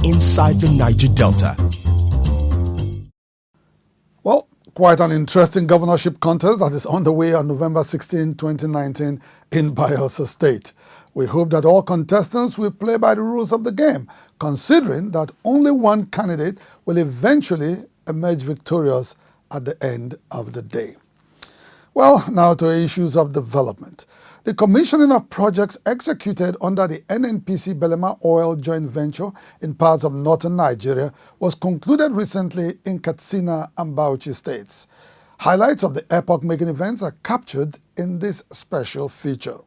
inside the Niger Delta. Well, quite an interesting governorship contest that is underway on November 16, 2019 in Bayelsa State. We hope that all contestants will play by the rules of the game, considering that only one candidate will eventually emerge victorious at the end of the day. Well, now to issues of development. The commissioning of projects executed under the NNPC Belemaoil joint venture in parts of northern Nigeria was concluded recently in Katsina and Bauchi states. Highlights of the epoch-making events are captured in this special feature.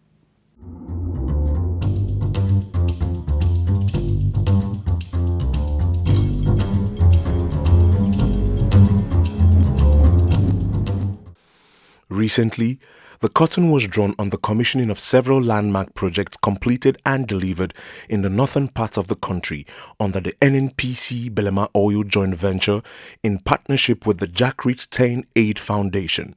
Recently, the curtain was drawn on the commissioning of several landmark projects completed and delivered in the northern parts of the country under the NNPC Belemaoil joint venture in partnership with the Jackreach 10 Aid Foundation.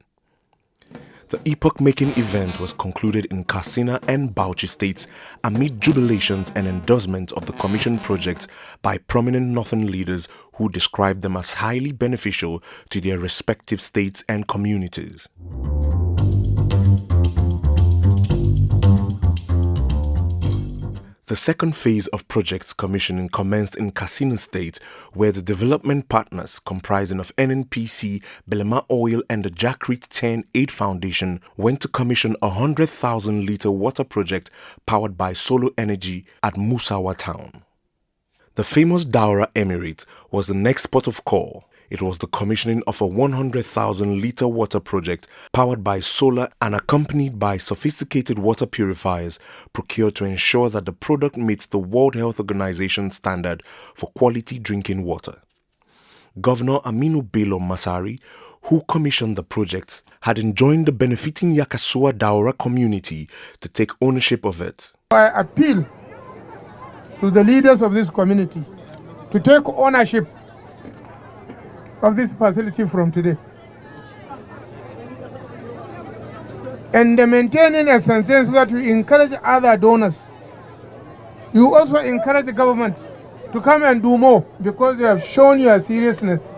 The epoch-making event was concluded in Katsina and Bauchi states amid jubilations and endorsement of the commissioned projects by prominent northern leaders who described them as highly beneficial to their respective states and communities. The second phase of projects commissioning commenced in Katsina State, where the development partners comprising of NNPC, Belemaoil and the Jackreach 10 Aid Foundation went to commission a 100,000-litre water project powered by solar energy at Musawa town. The famous Daura Emirate was the next port of call. It was the commissioning of a 100,000-litre water project powered by solar and accompanied by sophisticated water purifiers procured to ensure that the product meets the World Health Organization standard for quality drinking water. Governor Aminu Bello Masari, who commissioned the projects, had enjoined the benefiting Yakasua Daura community to take ownership of it. I appeal to the leaders of this community to take ownership of this facility from today, and maintaining a sense so that we encourage other donors. You also encourage the government to come and do more because you have shown your seriousness.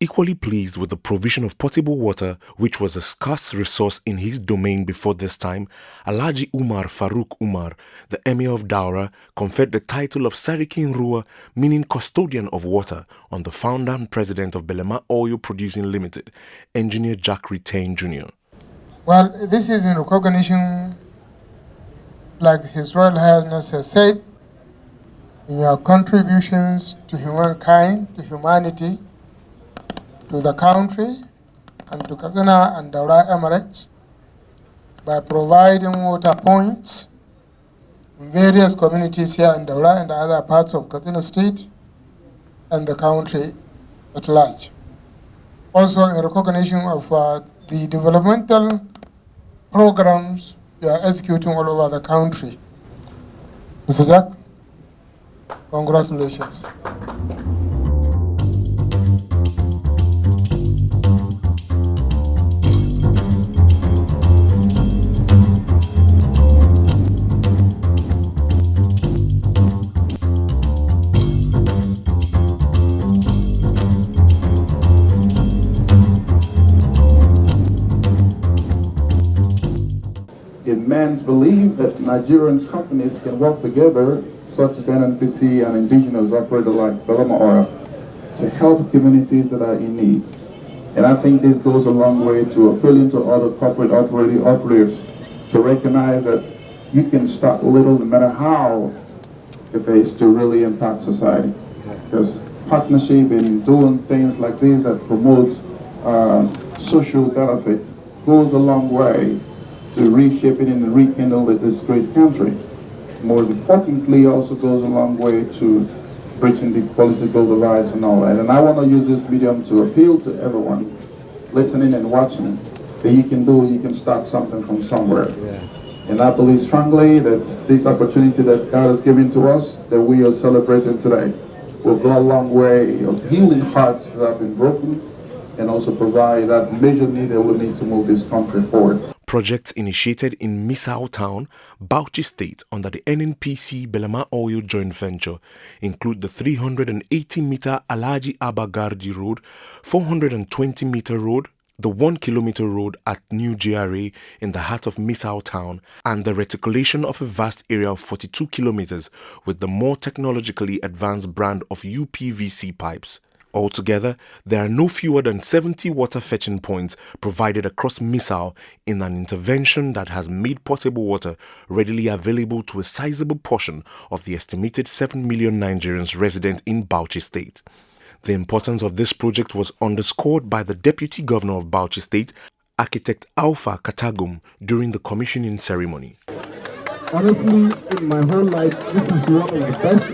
Equally pleased with the provision of potable water, which was a scarce resource in his domain before this time, Alhaji Umar Faruk Umar, the Emir of Daura, conferred the title of Sarikin Ruwa, meaning custodian of water, on the founder and president of Belemaoil Producing Limited, Engineer Jack Retain Jr. Well, this is in recognition, like His Royal Highness has said, in your contributions to humankind, to humanity, to the country, and to Katsina and Daura Emirates by providing water points in various communities here in Daura and other parts of Katsina State and the country at large. Also in recognition of the developmental programs you are executing all over the country. Mr. Jack, congratulations. Men's believe that Nigerian companies can work together, such as NNPC and indigenous operators like Belemaoil, to help communities that are in need. And I think this goes a long way to appealing to other corporate operators to recognize that you can start little no matter how if it's to really impact society. Because partnership in doing things like this that promotes social benefits goes a long way to reshaping and rekindle this great country. More importantly, also goes a long way to bridging the political divides and all that. And I want to use this medium to appeal to everyone listening and watching that you can start something from somewhere. Yeah. And I believe strongly that this opportunity that God has given to us, that we are celebrating today, will go a long way of healing hearts that have been broken and also provide that major need that we need to move this country forward. Projects initiated in Misau Town, Bauchi State under the NNPC Belemaoil joint venture include the 380-meter Alhaji Abba Gardi Road, 420-meter road, the 1-kilometer road at New GRA in the heart of Misau Town, and the reticulation of a vast area of 42 kilometers with the more technologically advanced brand of UPVC pipes. Altogether, there are no fewer than 70 water fetching points provided across Misau in an intervention that has made potable water readily available to a sizable portion of the estimated 7 million Nigerians resident in Bauchi State. The importance of this project was underscored by the Deputy Governor of Bauchi State, Architect Alpha Katagum, during the commissioning ceremony. Honestly, in my whole life, this is one of the best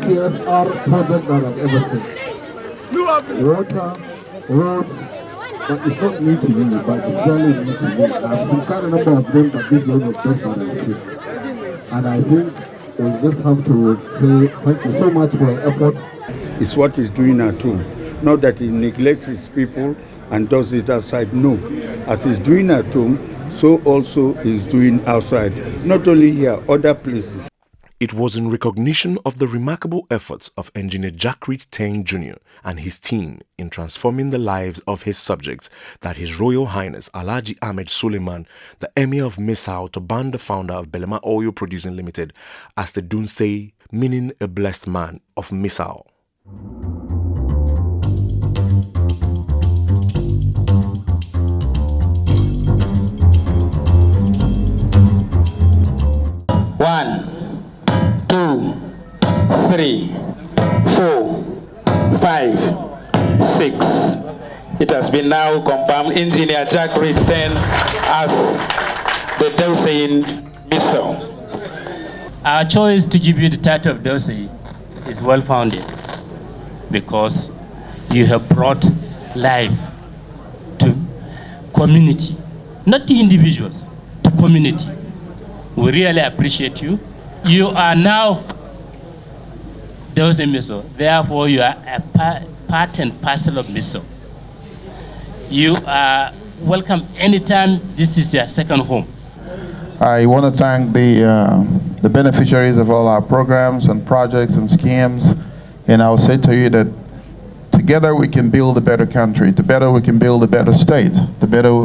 CSR projects that I've ever seen. Water, roads, but it's not new to me, but it's really new to me. I've seen quite a number of them, but this is one of the best that I've seen. And I think we just have to say thank you so much for your effort. It's what he's doing at home. Not that he neglects his people and does it outside. No. As he's doing at home, so also he's doing outside. Not only here, other places. It was in recognition of the remarkable efforts of Engineer Jackrit Ten Jr. and his team in transforming the lives of his subjects that His Royal Highness Alhaji Ahmed Suleiman, the Emir of Misau, to ban the founder of Belemaoil Producing Limited as the Dunsei, meaning a blessed man of Misau. One, 2, 3, 4, 5, 6. It has been now confirmed. Engineer Jack Reed 10 as the Dosei in Misau. Our choice to give you the title of Dosei is well founded because you have brought life to community, not to individuals, to community. We really appreciate you. You are now Dosei Miso, therefore you are a part and parcel of Miso. You are welcome anytime. This is your second home. I want to thank the beneficiaries of all our programs and projects and schemes, and I'll say to you that together we can build a better country, together we can build a better state, together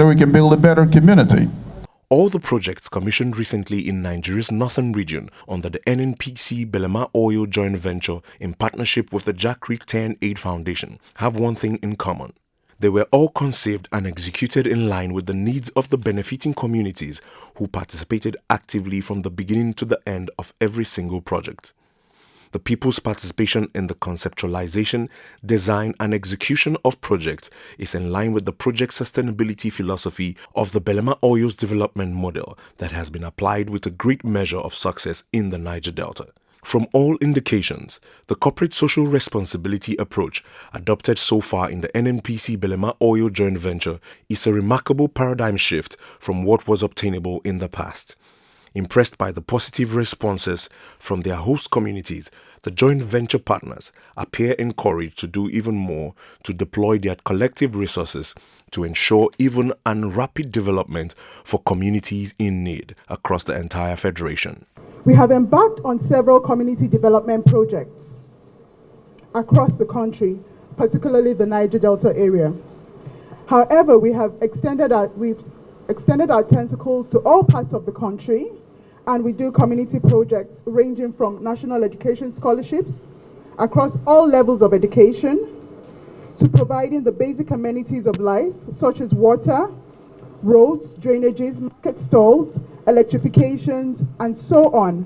we can build a better community. All the projects commissioned recently in Nigeria's northern region under the NNPC Belemaoil joint venture in partnership with the Jackrit 10 Aid Foundation have one thing in common. They were all conceived and executed in line with the needs of the benefiting communities who participated actively from the beginning to the end of every single project. The people's participation in the conceptualization, design, and execution of projects is in line with the project sustainability philosophy of the Belemaoil's development model that has been applied with a great measure of success in the Niger Delta. From all indications, the corporate social responsibility approach adopted so far in the NNPC Belemaoil joint venture is a remarkable paradigm shift from what was obtainable in the past. Impressed by the positive responses from their host communities, the joint venture partners appear encouraged to do even more to deploy their collective resources to ensure even and rapid development for communities in need across the entire federation. We have embarked on several community development projects across the country, particularly the Niger Delta area. However, we've extended our tentacles to all parts of the country, and we do community projects ranging from national education scholarships across all levels of education to providing the basic amenities of life, such as water, roads, drainages, market stalls, electrifications, and so on.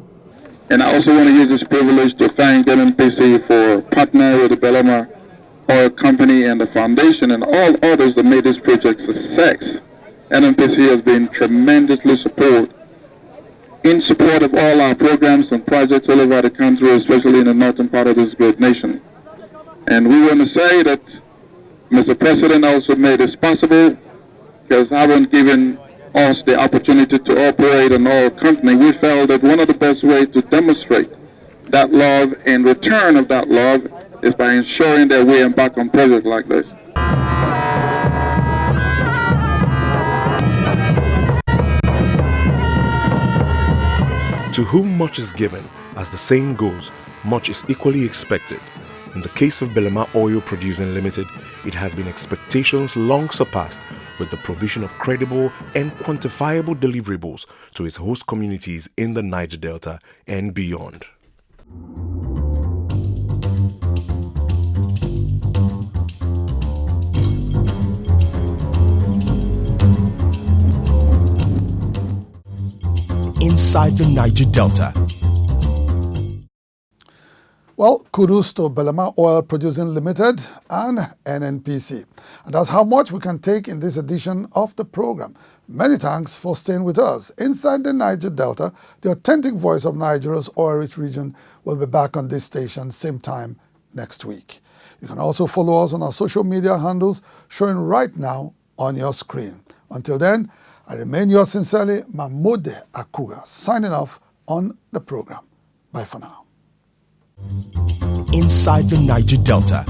And I also want to use this privilege to thank NNPC for partnering with the Belema Oil Company and the Foundation and all others that made this project a success. NNPC has been tremendously in support of all our programs and projects all over the country, especially in the northern part of this great nation. And we want to say that Mr. President also made this possible because having given us the opportunity to operate an oil company, we felt that one of the best ways to demonstrate that love and return of that love is by ensuring that we embark on projects like this. To whom much is given, as the saying goes, much is equally expected. In the case of Belemaoil Producing Limited, it has been expectations long surpassed with the provision of credible and quantifiable deliverables to its host communities in the Niger Delta and beyond. Inside the Niger Delta. Well, kudos to Belemaoil Producing Limited and NNPC. And that's how much we can take in this edition of the program. Many thanks for staying with us. Inside the Niger Delta, the authentic voice of Nigeria's oil-rich region will be back on this station same time next week. You can also follow us on our social media handles showing right now on your screen. Until then, I remain yours sincerely, Mamode Akugha, signing off on the program. Bye for now. Inside the Niger Delta.